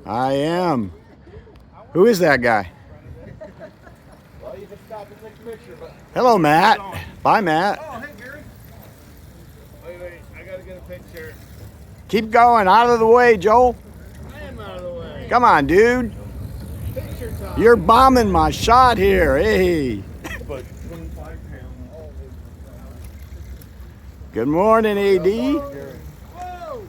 I am. Who is that guy? Well, you can stop and take a picture, but... Hello, Matt. Bye, Matt. Oh, hey, Gary. Wait, I gotta get a picture. Keep going. Out of the way, Joel. I am out of the way. Come on, dude. Picture time. You're bombing my shot here. Hey. But 25 pounds. Good morning, AD. Whoa!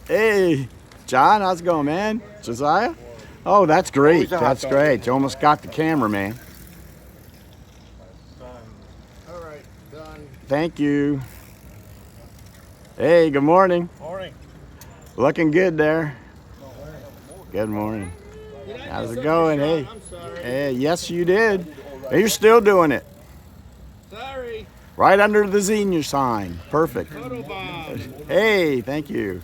Hey, John, how's it going, man? Josiah? Oh, that's great. That's great. You almost got the camera, man. All right, done. Thank you. Hey, good morning. Morning. Looking good there. Good morning. How's it going? Hey. I'm sorry. Hey, yes, you did. Hey, you're still doing it. Sorry. Right under the Xenia sign. Perfect. Photo bomb. Hey, thank you.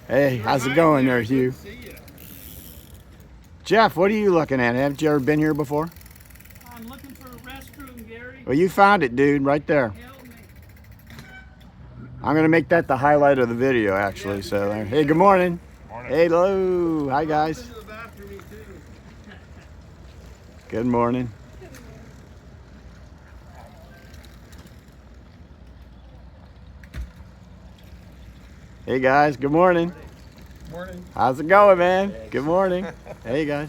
Hey, how's it going there, Hugh? See ya. Jeff, what are you looking at? Haven't you ever been here before? I'm looking for a restroom, Gary. Well, you found it, dude, right there. Help me. I'm going to make that the highlight of the video, actually. So, hey, good morning. Morning. Hey, hello. Hi, guys. To the bathroom, me too. Good morning. Hey, guys. Good morning. Morning. How's it going, man? Good morning. Hey, guys.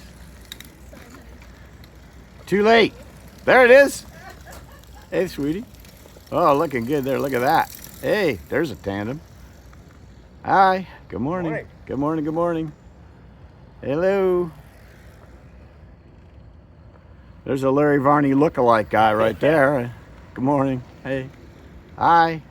Too late. There it is. Hey, sweetie. Oh, looking good there. Look at that. Hey, there's a tandem. Hi. Good morning. Morning. Good morning. Good morning. Hello. There's a Larry Varney look-alike guy right there. Good morning. Hey. Hi.